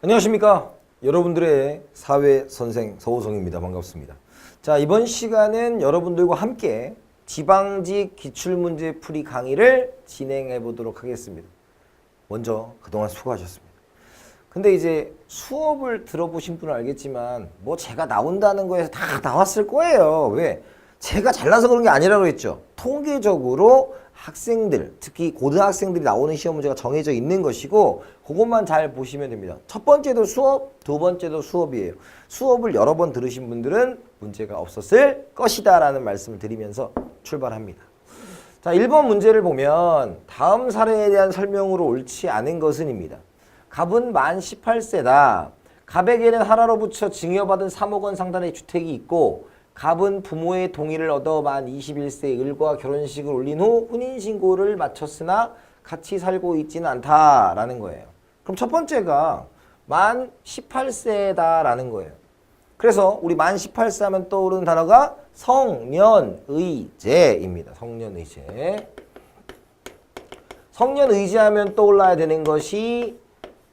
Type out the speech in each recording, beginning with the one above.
안녕하십니까. 여러분들의 사회선생 서호성입니다. 반갑습니다. 자, 이번 시간은 여러분들과 함께 지방직 기출문제 풀이 강의를 진행해 보도록 하겠습니다. 먼저 그동안 수고하셨습니다. 근데 이제 수업을 들어보신 분은 알겠지만 뭐 제가 나온다는 거에서 다 나왔을 거예요. 왜? 제가 잘나서 그런 게 아니라고 했죠. 통계적으로 학생들, 특히 고등학생들이 나오는 시험 문제가 정해져 있는 것이고 그것만 잘 보시면 됩니다. 첫 번째도 수업, 두 번째도 수업이에요. 수업을 여러 번 들으신 분들은 문제가 없었을 것이다 라는 말씀을 드리면서 출발합니다. 자, 1번 문제를 보면 다음 사례에 대한 설명으로 옳지 않은 것은입니다. 갑은 만 18세다. 갑에게는 하나로 붙여 증여받은 3억 원 상당의 주택이 있고 갑은 부모의 동의를 얻어 만 21세 을과 결혼식을 올린 후 혼인신고를 마쳤으나 같이 살고 있지는 않다라는 거예요. 그럼 첫 번째가 만 18세다라는 거예요. 그래서 우리 만 18세 하면 떠오르는 단어가 성년의제입니다. 성년의제. 성년의제하면 떠올라야 되는 것이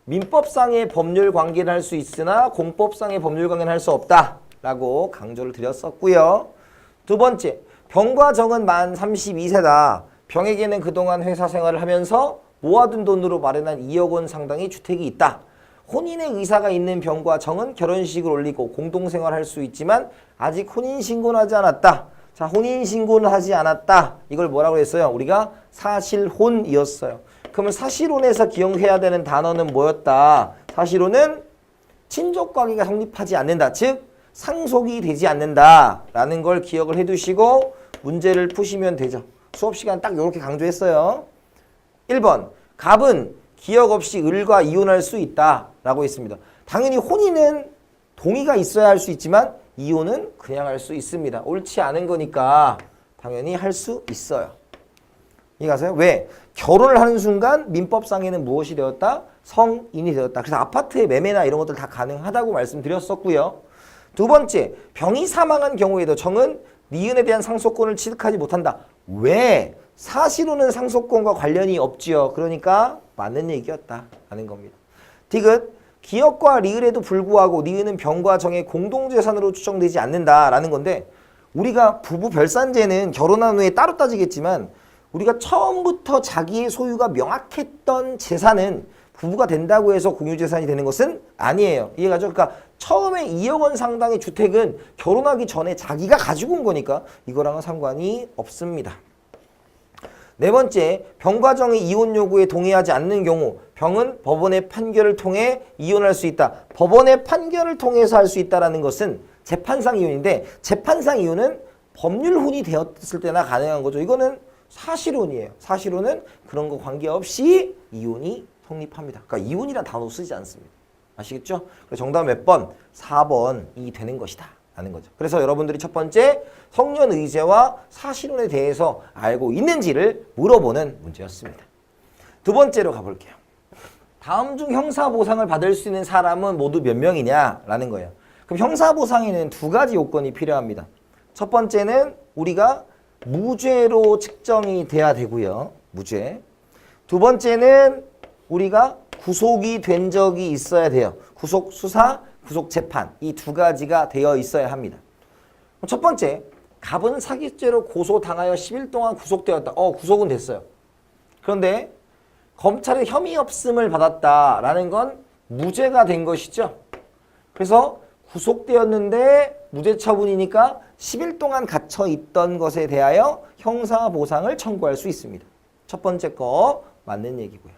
민법상의 법률 관계를 할 수 있으나 공법상의 법률 관계는 할 수 없다 라고 강조를 드렸었고요. 두 번째, 병과 정은 만 32세다. 병에게는 그동안 회사 생활을 하면서 모아둔 돈으로 마련한 2억 원 상당의 주택이 있다. 혼인의 의사가 있는 병과 정은 결혼식을 올리고 공동생활할 수 있지만 아직 혼인신고는 하지 않았다. 자, 혼인신고는 하지 않았다. 이걸 뭐라고 했어요? 우리가 사실혼이었어요. 그러면 사실혼에서 기억해야 되는 단어는 뭐였다? 사실혼은 친족관계가 성립하지 않는다. 즉 상속이 되지 않는다라는 걸 기억을 해두시고 문제를 푸시면 되죠. 수업 시간 딱 이렇게 강조했어요. 1번, 갑은 기억 없이 을과 이혼할 수 있다라고 했습니다. 당연히 혼인은 동의가 있어야 할 수 있지만 이혼은 그냥 할 수 있습니다. 옳지 않은 거니까 당연히 할 수 있어요. 이해가세요? 왜? 결혼을 하는 순간 민법상에는 무엇이 되었다? 성인이 되었다. 그래서 아파트의 매매나 이런 것들 다 가능하다고 말씀드렸었고요. 두 번째, 병이 사망한 경우에도 정은 니은에 대한 상속권을 취득하지 못한다. 왜? 사실혼은 상속권과 관련이 없지요. 그러니까 맞는 얘기였다 하는 겁니다. 디귿, 기역과 리을에도 불구하고 니은은 병과 정의 공동재산으로 추정되지 않는다라는 건데 우리가 부부 별산제는 결혼한 후에 따로 따지겠지만 우리가 처음부터 자기의 소유가 명확했던 재산은 부부가 된다고 해서 공유재산이 되는 것은 아니에요. 이해가죠? 그러니까 처음에 2억 원 상당의 주택은 결혼하기 전에 자기가 가지고 온 거니까 이거랑은 상관이 없습니다. 네 번째, 병과 정의 이혼 요구에 동의하지 않는 경우 병은 법원의 판결을 통해 이혼할 수 있다. 법원의 판결을 통해서 할 수 있다는 것은 재판상 이혼인데 재판상 이혼은 법률혼이 되었을 때나 가능한 거죠. 이거는 사실혼이에요. 사실혼은 그런 거 관계없이 이혼이 성립합니다. 그러니까 이혼이란 단어 쓰지 않습니다. 아시겠죠? 그래서 정답은 몇 번? 4번이 되는 것이다 라는 거죠. 그래서 여러분들이 첫 번째 성년의제와 사실혼에 대해서 알고 있는지를 물어보는 문제였습니다. 두 번째로 가볼게요. 다음 중 형사보상을 받을 수 있는 사람은 모두 몇 명이냐 라는 거예요. 그럼 형사보상에는 두 가지 요건이 필요합니다. 첫 번째는 우리가 무죄로 측정이 돼야 되고요. 무죄. 두 번째는 우리가 구속이 된 적이 있어야 돼요. 구속 수사, 구속 재판 이 두 가지가 되어 있어야 합니다. 첫 번째, 갑은 사기죄로 고소당하여 10일 동안 구속되었다. 구속은 됐어요. 그런데 검찰의 혐의 없음을 받았다라는 건 무죄가 된 것이죠. 그래서 구속되었는데 무죄 처분이니까 10일 동안 갇혀 있던 것에 대하여 형사보상을 청구할 수 있습니다. 첫 번째 거 맞는 얘기고요.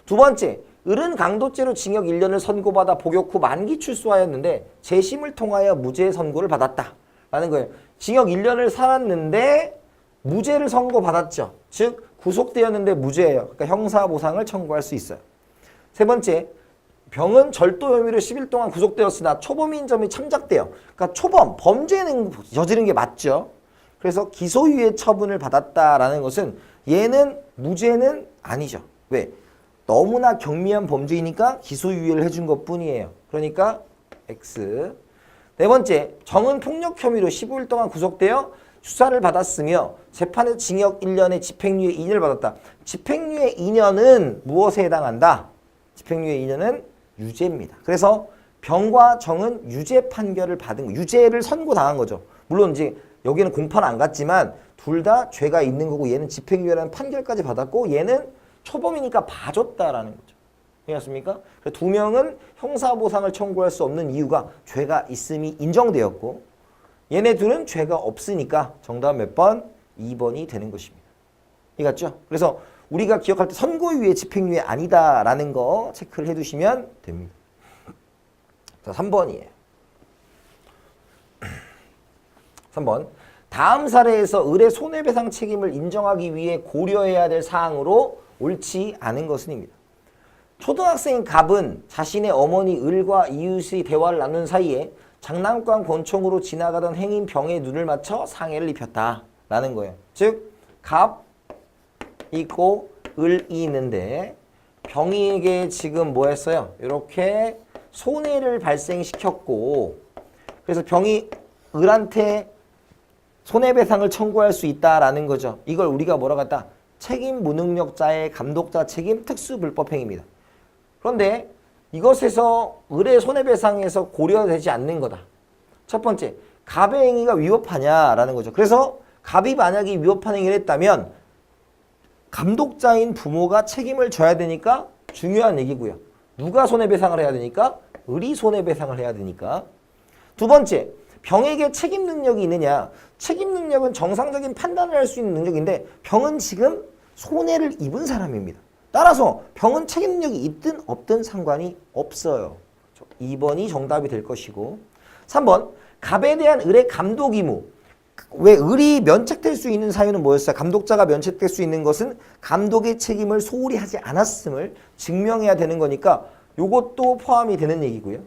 두 번째, 을은 강도죄로 징역 1년을 선고받아 복역 후 만기 출소하였는데 재심을 통하여 무죄 선고를 받았다라는 거예요. 징역 1년을 살았는데 무죄를 선고받았죠. 즉 구속되었는데 무죄예요. 그러니까 형사보상을 청구할 수 있어요. 세 번째, 병은 절도 혐의로 10일 동안 구속되었으나 초범인 점이 참작돼요. 그러니까 초범, 범죄는 저지른 게 맞죠. 그래서 기소유예 처분을 받았다라는 것은 얘는 무죄는 아니죠. 왜? 너무나 경미한 범죄이니까 기소유예를 해준 것뿐이에요. 그러니까 X. 네 번째, 정은 폭력 혐의로 15일 동안 구속되어 수사를 받았으며 재판에서 징역 1년에 집행유예 2년을 받았다. 집행유예 2년은 무엇에 해당한다? 집행유예 2년은 유죄입니다. 그래서 병과 정은 유죄 판결을 받은 거, 유죄를 선고당한 거죠. 물론 이제 여기는 공판 안 갔지만 둘 다 죄가 있는 거고 얘는 집행유예라는 판결까지 받았고 얘는 초범이니까 봐줬다라는 거죠. 이해했습니까? 두 명은 형사보상을 청구할 수 없는 이유가 죄가 있음이 인정되었고 얘네 둘은 죄가 없으니까 정답 몇 번? 2번이 되는 것입니다. 이해갔죠? 그래서 우리가 기억할 때 선고유예, 집행유예 아니다라는 거 체크를 해두시면 됩니다. 자, 3번이에요. 3번. 다음 사례에서 을의 손해배상 책임을 인정하기 위해 고려해야 될 사항으로 옳지 않은 것은입니다. 초등학생인 갑은 자신의 어머니 을과 이웃의 대화를 나눈 사이에 장난감 권총으로 지나가던 행인 병에 눈을 맞춰 상해를 입혔다라는 거예요. 즉, 갑 있고 을이 있는데 병이에게 지금 뭐 했어요? 이렇게 손해를 발생시켰고 그래서 병이 을한테 손해배상을 청구할 수 있다라는 거죠. 이걸 우리가 뭐라고 했다? 책임 무능력자의 감독자 책임 특수불법행위입니다. 그런데 이것에서 을의 손해배상에서 고려되지 않는 거다. 첫 번째, 갑의 행위가 위법하냐라는 거죠. 그래서 갑이 만약에 위법한 행위를 했다면 감독자인 부모가 책임을 져야 되니까 중요한 얘기고요. 누가 손해배상을 해야 되니까? 을이 손해배상을 해야 되니까. 두 번째, 병에게 책임 능력이 있느냐? 책임 능력은 정상적인 판단을 할 수 있는 능력인데 병은 지금 손해를 입은 사람입니다. 따라서 병은 책임 능력이 있든 없든 상관이 없어요. 2번이 정답이 될 것이고 3번, 갑에 대한 을의 감독 의무. 왜 을이 면책될 수 있는 사유는 뭐였어요? 감독자가 면책될 수 있는 것은 감독의 책임을 소홀히 하지 않았음을 증명해야 되는 거니까 이것도 포함이 되는 얘기고요.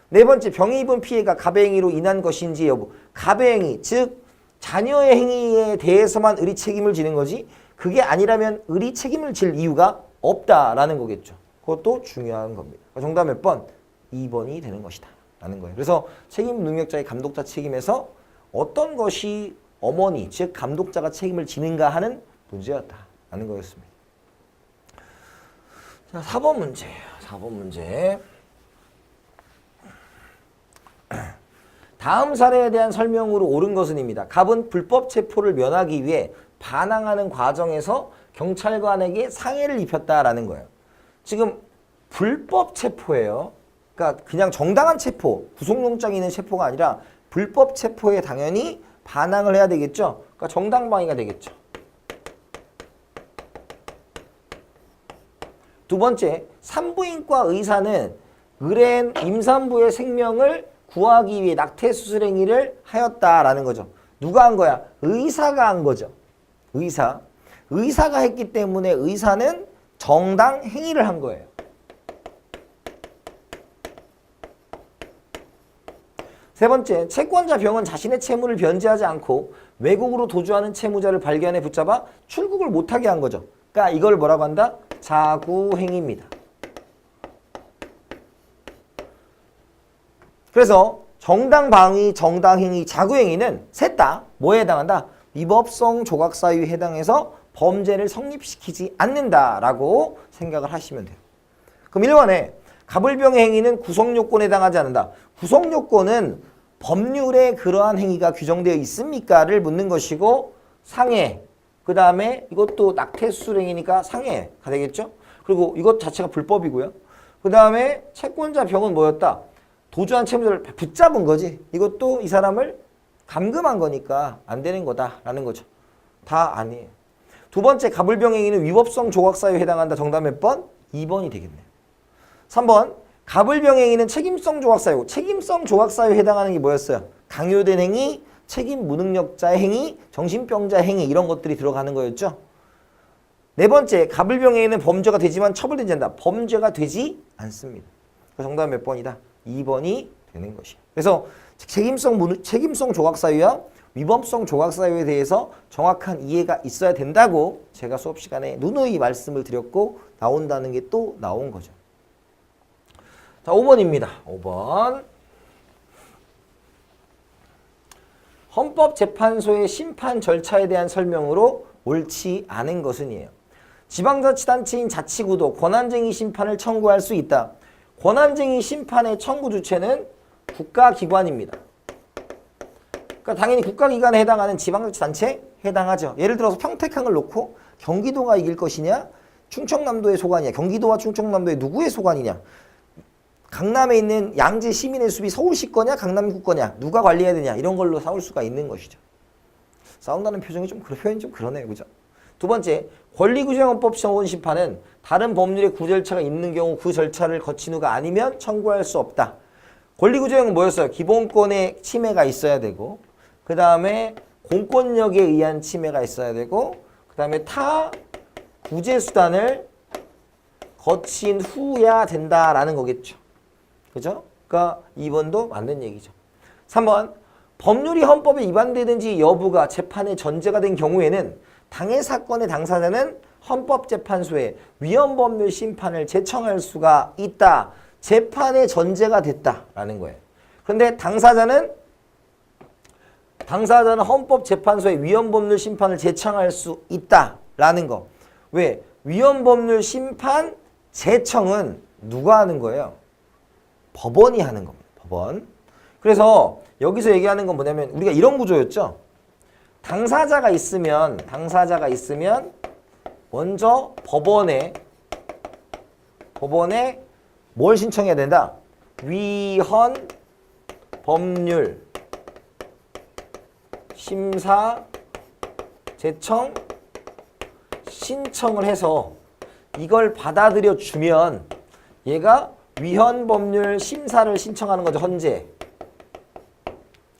네 번째, 병이 입은 피해가 갑의 행위로 인한 것인지 여부. 갑의 행위, 즉 자녀의 행위에 대해서만 을이 책임을 지는 거지 그게 아니라면 을이 책임을 질 이유가 없다라는 거겠죠. 그것도 중요한 겁니다. 정답 몇 번? 2번이 되는 것이다 라는 거예요. 그래서 책임 능력자의 감독자 책임에서 어떤 것이 어머니, 즉 감독자가 책임을 지는가 하는 문제였다라는 거였습니다. 자, 4번 문제예요. 4번 문제. 다음 사례에 대한 설명으로 옳은 것은입니다. 갑은 불법 체포를 면하기 위해 반항하는 과정에서 경찰관에게 상해를 입혔다라는 거예요. 지금 불법 체포예요. 그러니까 그냥 정당한 체포, 구속영장이 있는 체포가 아니라 불법 체포에 당연히 반항을 해야 되겠죠. 그러니까 정당방위가 되겠죠. 두 번째, 산부인과 의사는 을의 임산부의 생명을 구하기 위해 낙태수술 행위를 하였다라는 거죠. 누가 한 거야? 의사가 한 거죠. 의사가 했기 때문에 의사는 정당 행위를 한 거예요. 세 번째, 채권자 병은 자신의 채무를 변제하지 않고 외국으로 도주하는 채무자를 발견해 붙잡아 출국을 못하게 한 거죠. 그러니까 이걸 뭐라고 한다? 자구행위입니다. 그래서 정당방위, 정당행위, 자구행위는 셋 다 뭐에 해당한다? 위법성 조각사유에 해당해서 범죄를 성립시키지 않는다라고 생각을 하시면 돼요. 그럼 1번에 갑을병의 행위는 구성요건에 해당하지 않는다. 구성요건은 법률에 그러한 행위가 규정되어 있습니까?를 묻는 것이고 상해, 그 다음에 이것도 낙태수술 행위니까 상해가 되겠죠? 그리고 이것 자체가 불법이고요. 그 다음에 채권자 병은 뭐였다? 도주한 채무자를 붙잡은 거지. 이것도 이 사람을 감금한 거니까 안 되는 거다라는 거죠. 다 아니에요. 두 번째, 갑을병 행위는 위법성 조각사유에 해당한다. 정답 몇 번? 2번이 되겠네요. 3번, 갑을병 행위는 책임성 조각사유. 책임성 조각사유에 해당하는 게 뭐였어요? 강요된 행위, 책임 무능력자의 행위, 정신병자의 행위 이런 것들이 들어가는 거였죠. 네 번째, 갑을병 행위는 범죄가 되지만 처벌되지 않는다. 범죄가 되지 않습니다. 정답 몇 번이다? 2번이 되는 것이에요. 그래서 책임성 조각사유와 위법성 조각사유에 대해서 정확한 이해가 있어야 된다고 제가 수업 시간에 누누이 말씀을 드렸고 나온다는 게 또 나온 거죠. 자, 5번입니다. 5번. 헌법재판소의 심판 절차에 대한 설명으로 옳지 않은 것은이에요. 지방자치단체인 자치구도 권한쟁의 심판을 청구할 수 있다. 권한쟁의 심판의 청구 주체는 국가기관입니다. 그러니까 당연히 국가기관에 해당하는 지방자치단체에 해당하죠. 예를 들어서 평택항을 놓고 경기도가 이길 것이냐, 충청남도의 소관이냐, 경기도와 충청남도의 누구의 소관이냐, 강남에 있는 양재 시민의 숲이 서울시 거냐, 강남구 거냐, 누가 관리해야 되냐, 이런 걸로 싸울 수가 있는 것이죠. 싸운다는 표정이 표현이 좀 그러네요. 그죠? 두 번째, 권리구제헌법 심판은 다른 법률의 구절차가 있는 경우 그 절차를 거친 후가 아니면 청구할 수 없다. 권리구제형은 뭐였어요? 기본권의 침해가 있어야 되고, 그 다음에 공권력에 의한 침해가 있어야 되고, 그 다음에 타 구제수단을 거친 후야 된다라는 거겠죠. 그죠? 그러니까 2번도 맞는 얘기죠. 3번, 법률이 헌법에 위반되든지 여부가 재판의 전제가 된 경우에는 당해 사건의 당사자는 헌법재판소에 위헌법률 심판을 제청할 수가 있다. 재판의 전제가 됐다라는 거예요. 그런데 당사자는 헌법재판소에 위헌법률 심판을 제청할 수 있다라는 거. 왜? 위헌법률 심판 제청은 누가 하는 거예요? 법원이 하는 겁니다. 법원. 그래서 여기서 얘기하는 건 뭐냐면 우리가 이런 구조였죠. 당사자가 있으면 먼저 법원에 뭘 신청해야 된다? 위헌 법률 심사 제청 신청을 해서 이걸 받아들여 주면 얘가 위헌 법률 심사를 신청하는 거죠. 헌재.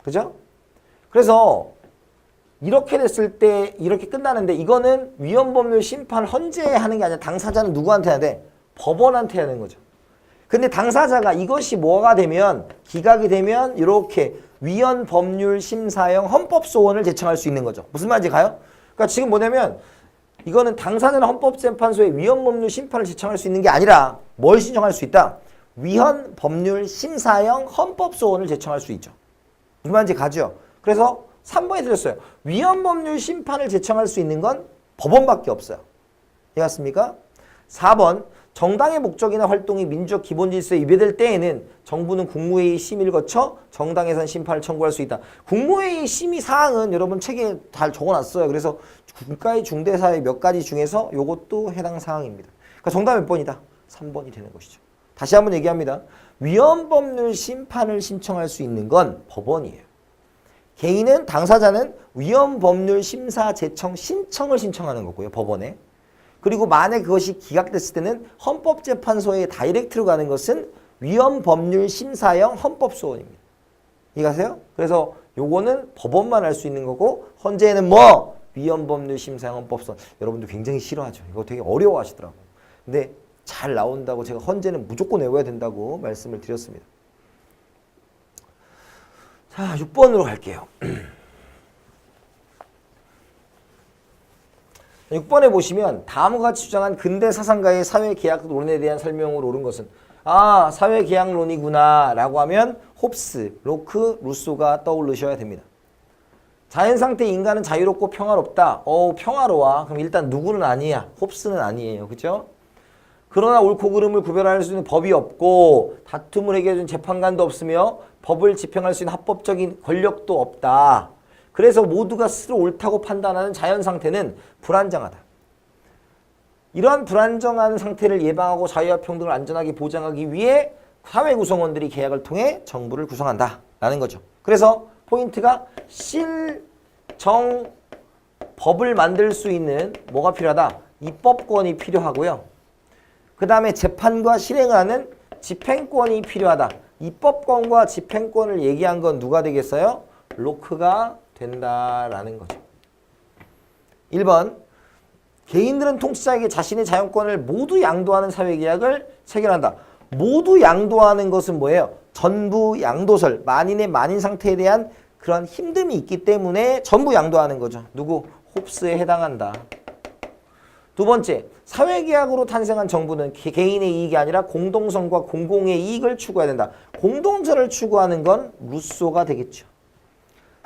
그죠? 그래서 이렇게 됐을 때 이렇게 끝나는데 이거는 위헌 법률 심판 헌재하는 게 아니라 당사자는 누구한테 해야 돼? 법원한테 하는 거죠. 근데 당사자가 이것이 뭐가 되면 기각이 되면 이렇게 위헌 법률 심사형 헌법 소원을 제청할 수 있는 거죠. 무슨 말인지 가요? 그러니까 지금 뭐냐면 이거는 당사자는 헌법재판소에 위헌 법률 심판을 제청할 수 있는 게 아니라 뭘 신청할 수 있다? 위헌 법률 심사형 헌법 소원을 제청할 수 있죠. 무슨 말인지 가죠? 그래서 3번에 드렸어요. 위헌 법률 심판을 제청할 수 있는 건 법원밖에 없어요. 이해갔습니까? 4번, 정당의 목적이나 활동이 민주적 기본 질서에 위배될 때에는 정부는 국무회의 심의를 거쳐 정당 예산 심판을 청구할 수 있다. 국무회의 심의 사항은 여러분 책에 잘 적어놨어요. 그래서 국가의 중대사의 몇 가지 중에서 이것도 해당 사항입니다. 그러니까 정답 몇 번이다? 3번이 되는 것이죠. 다시 한번 얘기합니다. 위헌 법률 심판을 신청할 수 있는 건 법원이에요. 개인은 당사자는 위헌 법률 심사 제청 신청을 신청하는 거고요. 법원에. 그리고 만약 그것이 기각됐을 때는 헌법재판소에 다이렉트로 가는 것은 위헌 법률 심사형 헌법소원입니다. 이해가세요? 그래서 요거는 법원만 할 수 있는 거고 헌재에는 뭐? 위헌 법률 심사형 헌법소원. 여러분들 굉장히 싫어하죠. 이거 되게 어려워하시더라고요. 근데 잘 나온다고 제가 헌재는 무조건 외워야 된다고 말씀을 드렸습니다. 자, 6번으로 갈게요. 6번에 보시면 다음과 같이 주장한 근대 사상가의 사회계약론에 대한 설명으로 옳은 것은 사회계약론이구나 라고 하면 홉스, 로크, 루소가 떠오르셔야 됩니다. 자연상태 인간은 자유롭고 평화롭다. 평화로워. 그럼 일단 누구는 아니야. 홉스는 아니에요. 그죠? 그러나 옳고 그름을 구별할 수 있는 법이 없고 다툼을 해결해주는 재판관도 없으며 법을 집행할 수 있는 합법적인 권력도 없다. 그래서 모두가 스스로 옳다고 판단하는 자연상태는 불안정하다. 이러한 불안정한 상태를 예방하고 자유와 평등을 안전하게 보장하기 위해 사회 구성원들이 계약을 통해 정부를 구성한다. 라는 거죠. 그래서 포인트가 법을 만들 수 있는 뭐가 필요하다? 입법권이 필요하고요. 그 다음에 재판과 실행을 하는 집행권이 필요하다. 입법권과 집행권을 얘기한 건 누가 되겠어요? 로크가 된다라는 거죠. 1번, 개인들은 통치자에게 자신의 자연권을 모두 양도하는 사회계약을 체결한다. 모두 양도하는 것은 뭐예요? 전부 양도설, 만인의 만인 상태에 대한 그런 힘듦이 있기 때문에 전부 양도하는 거죠. 누구? 홉스에 해당한다. 두 번째, 사회계약으로 탄생한 정부는 개인의 이익이 아니라 공동성과 공공의 이익을 추구해야 된다. 공동체를 추구하는 건 루소가 되겠죠.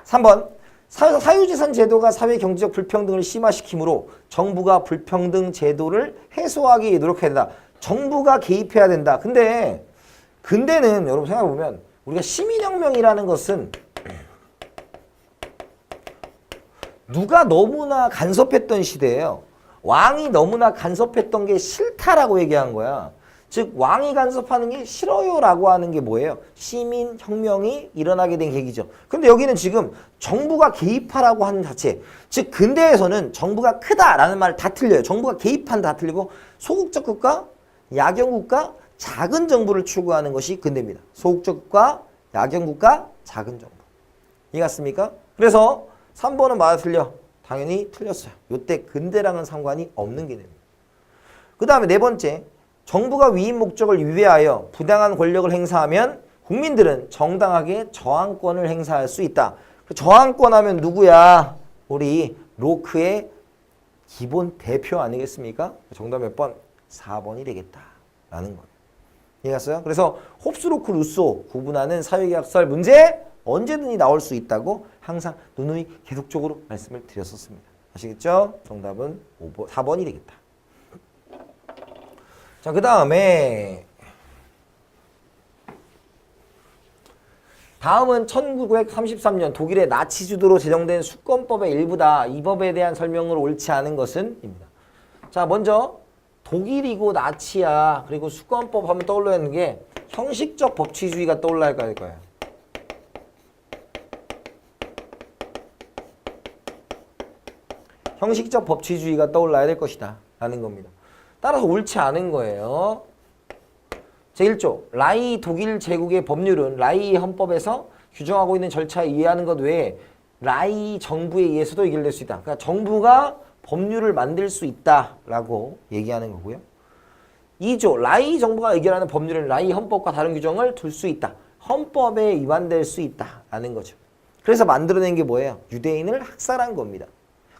3번, 사유재산 제도가 사회 경제적 불평등을 심화시키므로 정부가 불평등 제도를 해소하기 위해 노력해야 된다. 정부가 개입해야 된다. 근데 근대는 여러분 생각해보면 우리가 시민혁명이라는 것은 누가 너무나 간섭했던 시대예요. 왕이 너무나 간섭했던 게 싫다라고 얘기한 거야. 즉 왕이 간섭하는 게 싫어요라고 하는 게 뭐예요? 시민혁명이 일어나게 된 계기죠. 근데 여기는 지금 정부가 개입하라고 하는 자체, 즉 근대에서는 정부가 크다라는 말 다 틀려요. 정부가 개입한다 다 틀리고 소국적 국가, 야경 국가, 작은 정부를 추구하는 것이 근대입니다. 소국적 국가, 야경 국가, 작은 정부. 이해갔습니까? 그래서 3번은 맞아 틀려. 당연히 틀렸어요. 이때 근대랑은 상관이 없는 개념입니다. 그 다음에 네 번째, 정부가 위임 목적을 위배하여 부당한 권력을 행사하면 국민들은 정당하게 저항권을 행사할 수 있다. 저항권 하면 누구야? 우리 로크의 기본 대표 아니겠습니까? 정답 몇 번? 4번이 되겠다라는 거예요. 이해갔어요? 그래서 홉스, 로크, 루소 구분하는 사회계약설 문제 언제든지 나올 수 있다고 항상 누누이 계속적으로 말씀을 드렸었습니다. 아시겠죠? 정답은 4번이 되겠다. 자, 그 다음에 다음은 1933년 독일의 나치 주도로 제정된 수권법의 일부다. 이 법에 대한 설명으로 옳지 않은 것은? 입니다. 자, 먼저 독일이고 나치야. 그리고 수권법 하면 떠올라야 하는 게 형식적 법치주의가 떠올라야 할 거예요. 형식적 법치주의가 떠올라야 될 것이다 라는 겁니다. 따라서 옳지 않은 거예요. 제1조 라이 독일 제국의 법률은 라이 헌법에서 규정하고 있는 절차에 의하는 것 외에 라이 정부에 의해서도 해결될 수 있다. 그러니까 정부가 법률을 만들 수 있다라고 얘기하는 거고요. 2조 라이 정부가 의결하는 법률은 라이 헌법과 다른 규정을 둘 수 있다. 헌법에 위반될 수 있다라는 거죠. 그래서 만들어낸 게 뭐예요? 유대인을 학살한 겁니다.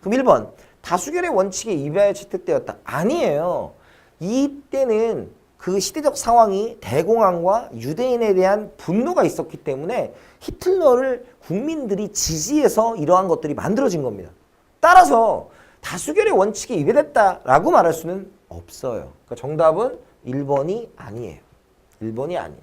그럼 1번 다수결의 원칙에 위배하여 채택되었다. 아니에요. 이때는 그 시대적 상황이 대공황과 유대인에 대한 분노가 있었기 때문에 히틀러를 국민들이 지지해서 이러한 것들이 만들어진 겁니다. 따라서 다수결의 원칙에 위배됐다라고 말할 수는 없어요. 그러니까 정답은 1번이 아니에요. 1번이 아니에요.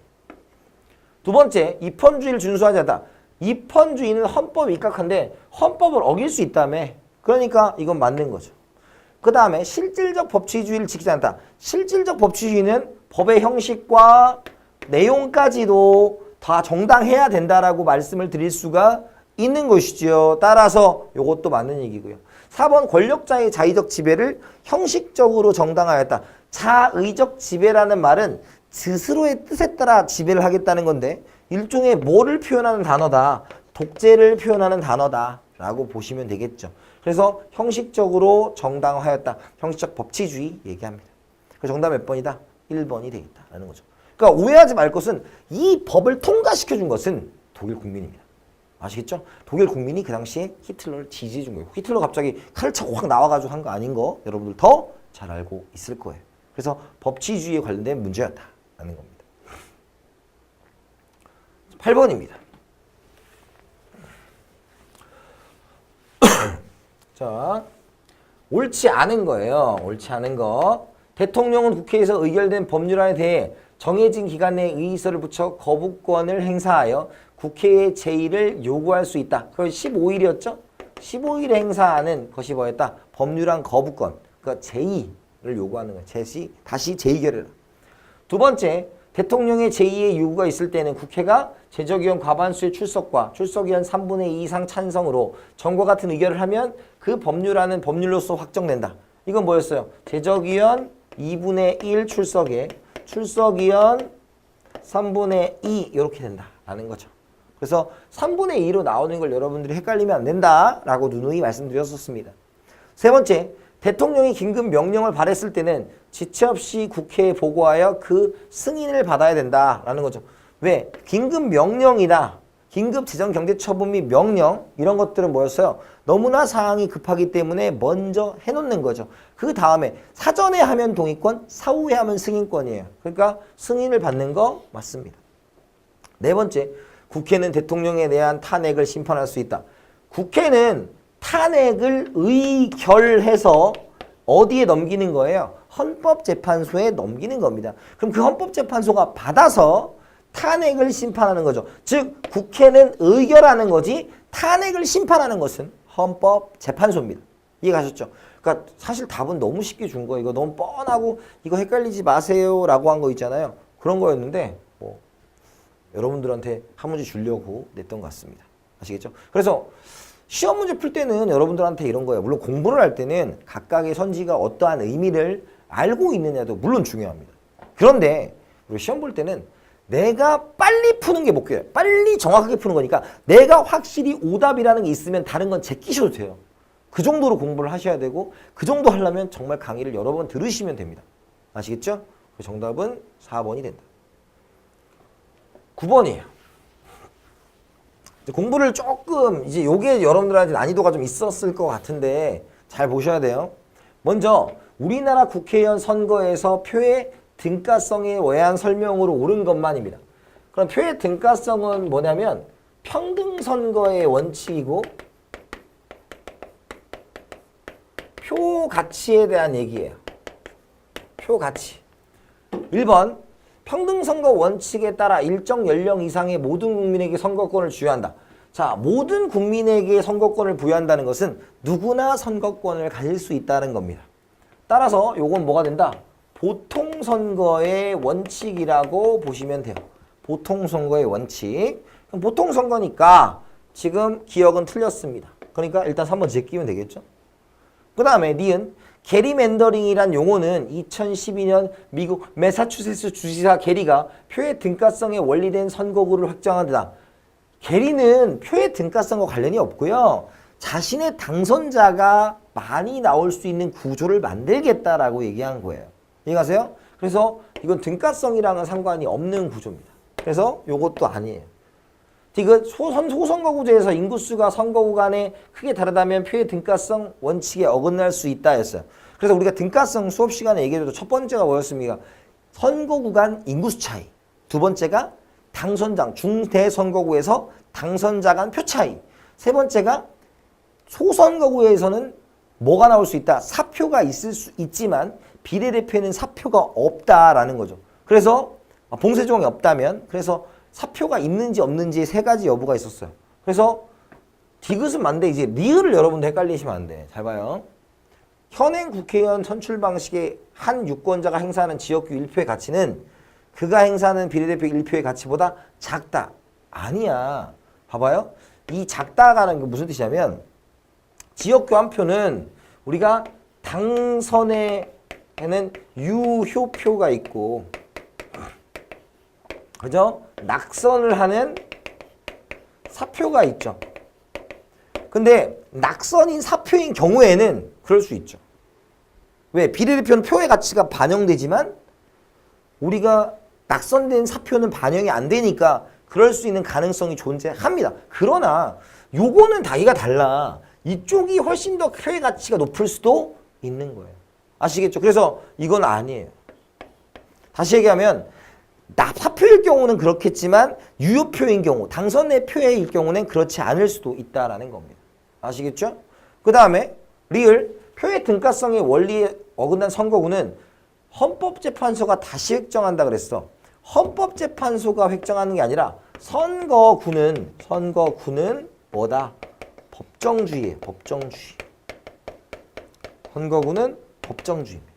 두 번째, 입헌주의를 준수하지 않다. 입헌주의는 헌법에 입각한데 헌법을 어길 수 있다며. 그러니까 이건 맞는 거죠. 그 다음에 실질적 법치주의를 지키지 않다. 실질적 법치주의는 법의 형식과 내용까지도 다 정당해야 된다라고 말씀을 드릴 수가 있는 것이죠. 따라서 이것도 맞는 얘기고요. 4번 권력자의 자의적 지배를 형식적으로 정당화했다. 자의적 지배라는 말은 스스로의 뜻에 따라 지배를 하겠다는 건데 일종의 뭐를 표현하는 단어다. 독재를 표현하는 단어다 라고 보시면 되겠죠. 그래서 형식적으로 정당화하였다. 형식적 법치주의 얘기합니다. 그래서 정답 몇 번이다? 1번이 되겠다라는 거죠. 그러니까 오해하지 말 것은 이 법을 통과시켜준 것은 독일 국민입니다. 아시겠죠? 독일 국민이 그 당시에 히틀러를 지지해 준 거예요. 히틀러 갑자기 칼을 차고 확 나와가지고 한 거 아닌 거 여러분들 더 잘 알고 있을 거예요. 그래서 법치주의에 관련된 문제였다라는 겁니다. 8번입니다. 자, 옳지 않은 거예요. 옳지 않은 거. 대통령은 국회에서 의결된 법률안에 대해 정해진 기간 내에 의의서를 붙여 거부권을 행사하여 국회의 제의를 요구할 수 있다. 그건 15일이었죠? 15일에 행사하는 것이 뭐였다? 법률안 거부권. 그러니까 제의를 요구하는 거예요. 다시 제의결을. 두 번째, 대통령의 제의의 요구가 있을 때는 국회가 제적위원 과반수의 출석과 출석위원 3분의 2 이상 찬성으로 전과 같은 의결을 하면 그 법률안은 법률로서 확정된다. 이건 뭐였어요? 제적위원 2분의 1 출석에 출석위원 3분의 2 이렇게 된다라는 거죠. 그래서 3분의 2로 나오는 걸 여러분들이 헷갈리면 안 된다라고 누누이 말씀드렸었습니다. 세 번째, 대통령이 긴급 명령을 발했을 때는 지체 없이 국회에 보고하여 그 승인을 받아야 된다라는 거죠. 왜? 긴급 명령이다. 긴급 재정경제처분 및 명령 이런 것들은 뭐였어요? 너무나 사항이 급하기 때문에 먼저 해놓는 거죠. 그 다음에 사전에 하면 동의권, 사후에 하면 승인권이에요. 그러니까 승인을 받는 거 맞습니다. 네 번째, 국회는 대통령에 대한 탄핵을 심판할 수 있다. 국회는 탄핵을 의결해서 어디에 넘기는 거예요? 헌법재판소에 넘기는 겁니다. 그럼 그 헌법재판소가 받아서 탄핵을 심판하는 거죠. 즉 국회는 의결하는 거지 탄핵을 심판하는 것은 헌법재판소입니다. 이해가셨죠? 그러니까 사실 답은 너무 쉽게 준 거예요. 이거 너무 뻔하고 이거 헷갈리지 마세요 라고 한 거 있잖아요. 그런 거였는데 뭐 여러분들한테 한 문제 주려고 냈던 것 같습니다. 아시겠죠? 그래서 시험 문제 풀 때는 여러분들한테 이런 거예요. 물론 공부를 할 때는 각각의 선지가 어떠한 의미를 알고 있느냐도 물론 중요합니다. 그런데 우리 시험 볼 때는 내가 빨리 푸는 게 목표예요. 빨리 정확하게 푸는 거니까 내가 확실히 오답이라는 게 있으면 다른 건 제끼셔도 돼요. 그 정도로 공부를 하셔야 되고 그 정도 하려면 정말 강의를 여러 번 들으시면 됩니다. 아시겠죠? 정답은 4번이 된다. 9번이에요. 공부를 조금 이제 요게 여러분들한테 난이도가 좀 있었을 것 같은데 잘 보셔야 돼요. 먼저 우리나라 국회의원 선거에서 표의 등가성에 의한 설명으로 옳은 것만입니다. 그럼 표의 등가성은 뭐냐면 평등선거의 원칙이고 표 가치에 대한 얘기예요. 표 가치. 1번 평등선거 원칙에 따라 일정 연령 이상의 모든 국민에게 선거권을 주여한다. 자, 모든 국민에게 선거권을 부여한다는 것은 누구나 선거권을 가질 수 있다는 겁니다. 따라서 요건 뭐가 된다? 보통선거의 원칙이라고 보시면 돼요. 보통선거의 원칙. 그럼 보통선거니까 지금 기억은 틀렸습니다. 그러니까 일단 3번 제끼면 되겠죠? 그 다음에 니은 게리맨더링이란 용어는 2012년 미국 매사추세츠 주지사 게리가 표의 등가성에 원리된 선거구를 확정한 데다. 게리는 표의 등가성과 관련이 없고요. 자신의 당선자가 많이 나올 수 있는 구조를 만들겠다라고 얘기한 거예요. 이해가세요? 그래서 이건 등가성이랑은 상관이 없는 구조입니다. 그래서 요것도 아니에요. 이거 소선거구제에서 인구수가 선거구 간에 크게 다르다면 표의 등가성 원칙에 어긋날 수 있다 했어요. 그래서 우리가 등가성 수업 시간에 얘기해도 첫 번째가 뭐였습니까? 선거구 간 인구수 차이. 두 번째가 당선장, 중대선거구에서 당선자 간 표 차이. 세 번째가 소선거구에서는 뭐가 나올 수 있다? 사표가 있을 수 있지만 비례대표에는 사표가 없다라는 거죠. 그래서 봉쇄 조항이 없다면 그래서 사표가 있는지 없는지 세 가지 여부가 있었어요. 그래서 디귿은 맞는데 이제 리을을 여러분들 헷갈리시면 안 돼. 잘 봐요. 현행 국회의원 선출 방식의 한 유권자가 행사하는 지역구 1표의 가치는 그가 행사하는 비례대표 1표의 가치보다 작다. 아니야. 봐봐요. 이 작다라는 게 무슨 뜻이냐면 지역구 한 표는 우리가 당선에는 유효표가 있고 그죠? 낙선을 하는 사표가 있죠. 근데 낙선인 사표인 경우에는 그럴 수 있죠. 왜? 비례대표는 표의 가치가 반영되지만 우리가 낙선된 사표는 반영이 안 되니까 그럴 수 있는 가능성이 존재합니다. 그러나 요거는 다이가 달라. 이쪽이 훨씬 더 표의 가치가 높을 수도 있는 거예요. 아시겠죠? 그래서 이건 아니에요. 다시 얘기하면 사표일 경우는 그렇겠지만 유효표인 경우, 당선의 표의 경우는 그렇지 않을 수도 있다라는 겁니다. 아시겠죠? 그 다음에 리을, 표의 등가성의 원리에 어긋난 선거구는 헌법재판소가 다시 획정한다 그랬어. 헌법재판소가 획정하는 게 아니라 선거구는 뭐다? 법정주의예요. 법정주의. 선거구는 법정주의입니다.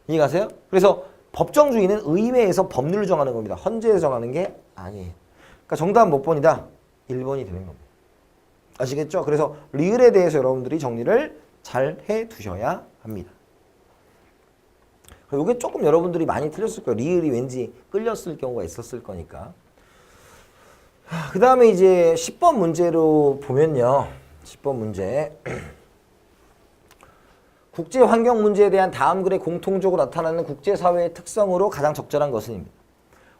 이해가세요? 그래서 법정주의는 의회에서 법률을 정하는 겁니다. 헌재에서 정하는 게 아니에요. 그러니까 정답은 몇 번이다? 1번이 되는 겁니다. 아시겠죠? 그래서 리을에 대해서 여러분들이 정리를 잘 해두셔야 합니다. 이게 조금 여러분들이 많이 틀렸을 거예요. 리을이 왠지 끌렸을 경우가 있었을 거니까. 그 다음에 이제 10번 문제로 보면요. 10번 문제. 국제환경 문제에 대한 다음 글에 공통적으로 나타나는 국제사회의 특성으로 가장 적절한 것은입니다.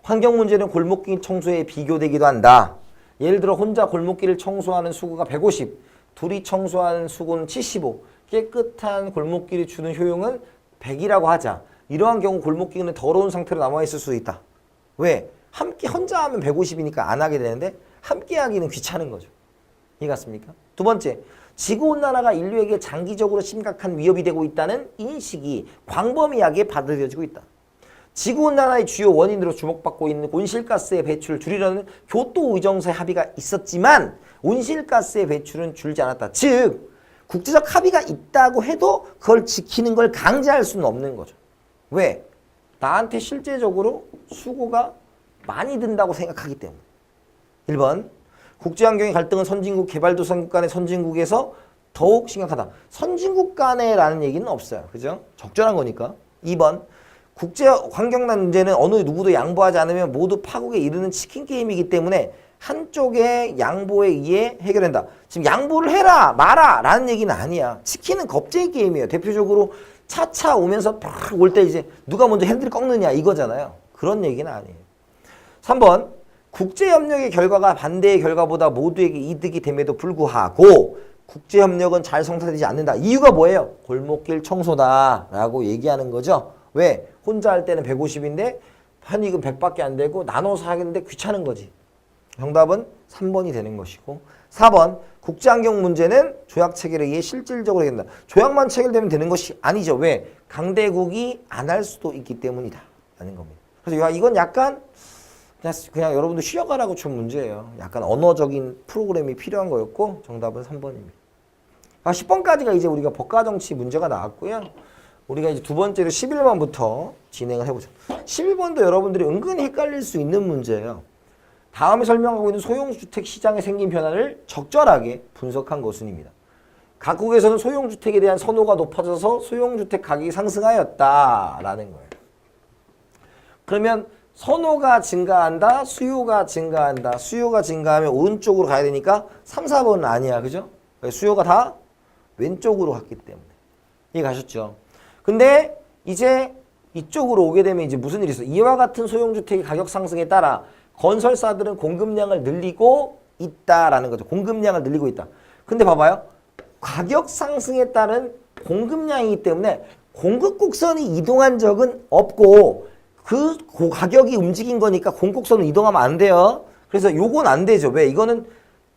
환경 문제는 골목길 청소에 비교되기도 한다. 예를 들어 혼자 골목길을 청소하는 수고가 150, 둘이 청소하는 수고는 75, 깨끗한 골목길이 주는 효용은 100이라고 하자. 이러한 경우 골목길은 더러운 상태로 남아있을 수 있다. 왜? 함께 혼자 하면 150이니까 안 하게 되는데 함께 하기는 귀찮은 거죠. 이해갔습니까? 두 번째, 지구온난화가 인류에게 장기적으로 심각한 위협이 되고 있다는 인식이 광범위하게 받아들여지고 있다. 지구온난화의 주요 원인으로 주목받고 있는 온실가스의 배출을 줄이려는 교토 의정서의 합의가 있었지만 온실가스의 배출은 줄지 않았다. 즉 국제적 합의가 있다고 해도 그걸 지키는 걸 강제할 수는 없는 거죠. 왜? 나한테 실제적으로 수고가 많이 든다고 생각하기 때문에. 1번 국제환경의 갈등은 선진국 개발도상국 간의 선진국에서 더욱 심각하다. 선진국 간에라는 얘기는 없어요. 그죠? 적절한 거니까. 2번 국제환경난 문제는 어느 누구도 양보하지 않으면 모두 파국에 이르는 치킨 게임이기 때문에 한쪽의 양보에 의해 해결된다. 지금 양보를 해라 마라 라는 얘기는 아니야. 치킨은 겁쟁이 게임이에요. 대표적으로 차차 오면서 팍 올 때 이제 누가 먼저 핸들을 꺾느냐 이거잖아요. 그런 얘기는 아니에요. 3번 국제협력의 결과가 반대의 결과보다 모두에게 이득이 됨에도 불구하고 국제협력은 잘 성사되지 않는다. 이유가 뭐예요? 골목길 청소다 라고 얘기하는 거죠. 왜? 혼자 할 때는 150인데 편익은 100밖에 안 되고 나눠서 하겠는데 귀찮은 거지. 정답은 3번이 되는 것이고 4번 국제환경 문제는 조약 체결에 의해 실질적으로 해결된다. 조약만 체결되면 되는 것이 아니죠. 왜? 강대국이 안 할 수도 있기 때문이다 라는 겁니다. 그래서 이건 약간 그냥 여러분들 쉬어가라고 준 문제예요. 약간 언어적인 프로그램이 필요한 거였고 정답은 3번입니다. 10번까지가 이제 우리가 법가정치 문제가 나왔고요. 우리가 이제 두 번째로 11번부터 진행을 해보죠. 11번도 여러분들이 은근히 헷갈릴 수 있는 문제예요. 다음에 설명하고 있는 소형주택 시장에 생긴 변화를 적절하게 분석한 것은입니다. 각국에서는 소형주택에 대한 선호가 높아져서 소형주택 가격이 상승하였다라는 거예요. 그러면 선호가 증가한다, 수요가 증가한다. 수요가 증가하면 오른쪽으로 가야 되니까 3, 4번은 아니야. 그죠? 수요가 다 왼쪽으로 갔기 때문에. 이해 가셨죠? 근데 이제 이쪽으로 오게 되면 이제 무슨 일이 있어? 이와 같은 소형주택의 가격 상승에 따라 건설사들은 공급량을 늘리고 있다라는 거죠. 공급량을 늘리고 있다. 근데 봐봐요. 가격 상승에 따른 공급량이기 때문에 공급 곡선이 이동한 적은 없고 그 가격이 움직인 거니까 공곡선으로 이동하면 안 돼요. 그래서 요건 안 되죠. 왜? 이거는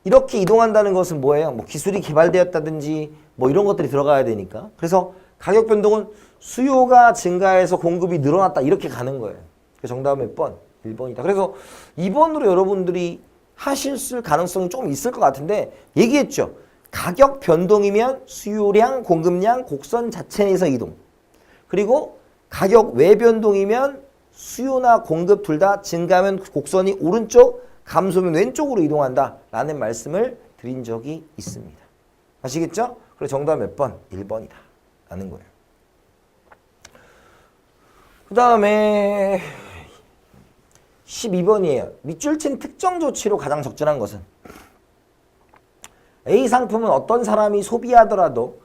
이렇게 이동한다는 것은 뭐예요? 뭐 기술이 개발되었다든지 뭐 이런 것들이 들어가야 되니까. 그래서 가격 변동은 수요가 증가해서 공급이 늘어났다 이렇게 가는 거예요. 그래서 정답은 몇 번? 1번이다. 그래서 2번으로 여러분들이 하실 가능성이 좀 있을 것 같은데 얘기했죠. 가격 변동이면 수요량, 공급량, 곡선 자체 내에서 이동. 그리고 가격 외변동이면 수요나 공급 둘 다 증가하면 곡선이 오른쪽, 감소면 왼쪽으로 이동한다 라는 말씀을 드린 적이 있습니다. 아시겠죠? 그래서 정답 몇 번? 1번이다 라는 거예요. 그 다음에 12번이에요. 밑줄 친 특정 조치로 가장 적절한 것은 A 상품은 어떤 사람이 소비하더라도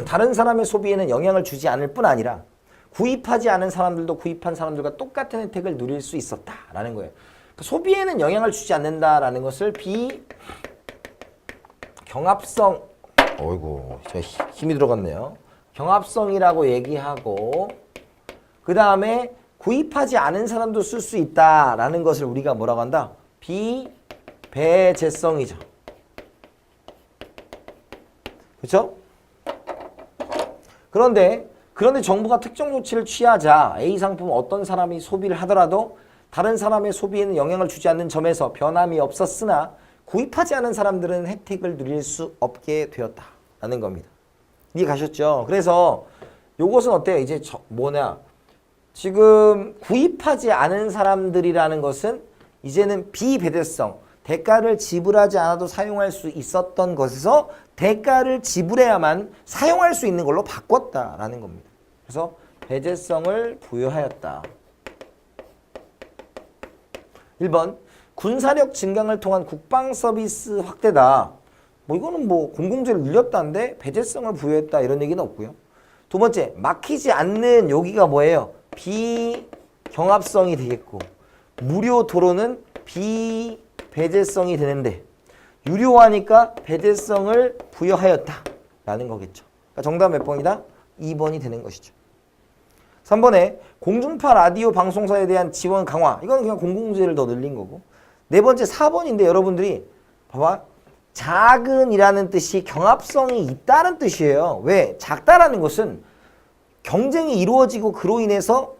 다른 사람의 소비에는 영향을 주지 않을 뿐 아니라 구입하지 않은 사람들도 구입한 사람들과 똑같은 혜택을 누릴 수 있었다라는 거예요. 그러니까 소비에는 영향을 주지 않는다라는 것을 경합성, 어이구, 힘이 들어갔네요. 경합성이라고 얘기하고 그 다음에 구입하지 않은 사람도 쓸 수 있다라는 것을 우리가 뭐라고 한다? 비배제성이죠. 그렇죠? 그런데 정부가 특정 조치를 취하자 A 상품은 어떤 사람이 소비를 하더라도 다른 사람의 소비에는 영향을 주지 않는 점에서 변함이 없었으나 구입하지 않은 사람들은 혜택을 누릴 수 없게 되었다라는 겁니다. 이해 가셨죠? 그래서 요것은 어때요? 이제 지금 구입하지 않은 사람들이라는 것은 이제는 비배대성, 대가를 지불하지 않아도 사용할 수 있었던 것에서 대가를 지불해야만 사용할 수 있는 걸로 바꿨다라는 겁니다. 그래서 배제성을 부여하였다. 1번 군사력 증강을 통한 국방 서비스 확대다. 이거는 공공재를 늘렸다는데 배제성을 부여했다 이런 얘기는 없고요. 두 번째 막히지 않는 여기가 뭐예요? 비경합성이 되겠고 무료 도로는 비배제성이 되는데 유료화니까 배제성을 부여하였다라는 거겠죠. 그러니까 정답 몇 번이다? 2번이 되는 것이죠. 3번에 공중파 라디오 방송사에 대한 지원 강화. 이건 그냥 공공재를 더 늘린 거고. 네 번째 4번인데 여러분들이 봐봐. 작은이라는 뜻이 경합성이 있다는 뜻이에요. 왜? 작다라는 것은 경쟁이 이루어지고 그로 인해서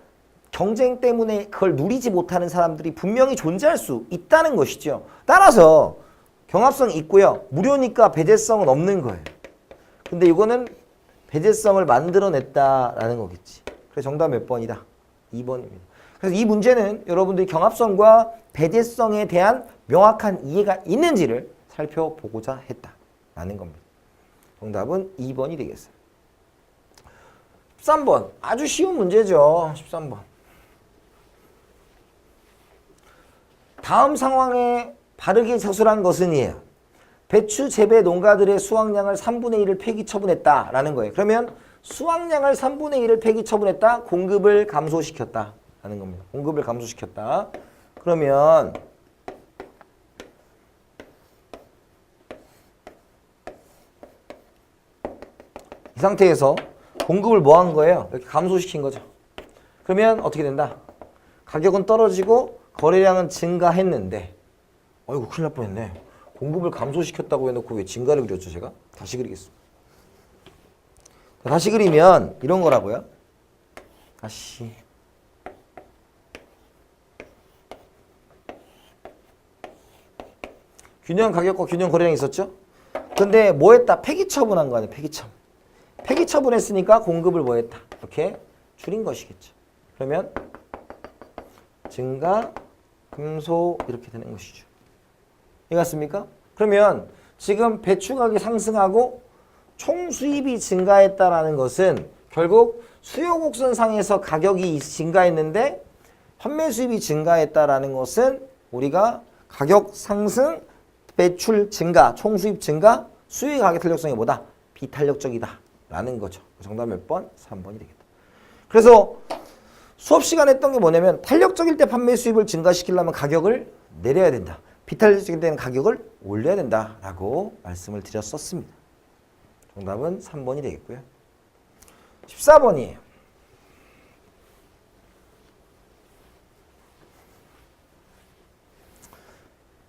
경쟁 때문에 그걸 누리지 못하는 사람들이 분명히 존재할 수 있다는 것이죠. 따라서 경합성이 있고요. 무료니까 배제성은 없는 거예요. 근데 이거는 배제성을 만들어냈다라는 거겠지. 그래서 정답 몇 번이다? 2번입니다. 그래서 이 문제는 여러분들이 경합성과 배제성에 대한 명확한 이해가 있는지를 살펴보고자 했다라는 겁니다. 정답은 2번이 되겠어요. 13번. 아주 쉬운 문제죠. 13번. 다음 상황에 바르게 서술한 것은 이에요. 배추 재배 농가들의 수확량을 3분의 1을 폐기 처분했다라는 거예요. 그러면 수확량을 3분의 1을 폐기 처분했다. 공급을 감소시켰다. 라는 겁니다. 공급을 감소시켰다. 그러면 이 상태에서 공급을 뭐 한 거예요? 이렇게 감소시킨 거죠. 그러면 어떻게 된다? 가격은 떨어지고 거래량은 증가했는데 어이구 큰일 날 뻔했네. 공급을 감소시켰다고 해놓고 왜 증가를 그렸죠 제가? 다시 그리겠습니다. 다시 그리면 이런 거라고요. 다시 균형 가격과 균형 거래량이 있었죠? 근데 뭐 했다? 폐기 처분한 거 아니에요? 폐기 처분. 폐기 처분했으니까 공급을 뭐 했다? 이렇게 줄인 것이겠죠. 그러면 증가, 감소 이렇게 되는 것이죠. 이해갔습니까? 그러면 지금 배추 가격이 상승하고 총 수입이 증가했다라는 것은 결국 수요 곡선상에서 가격이 증가했는데 판매 수입이 증가했다라는 것은 우리가 가격 상승, 매출 증가, 총 수입 증가, 수요 가격 탄력성이 뭐다? 비탄력적이다 라는 거죠. 정답 몇 번? 3번이 되겠다. 그래서 수업 시간에 했던 게 뭐냐면 탄력적일 때 판매 수입을 증가시키려면 가격을 내려야 된다. 비탄력적일 때는 가격을 올려야 된다라고 말씀을 드렸었습니다. 정답은 3번이 되겠고요. 14번이에요.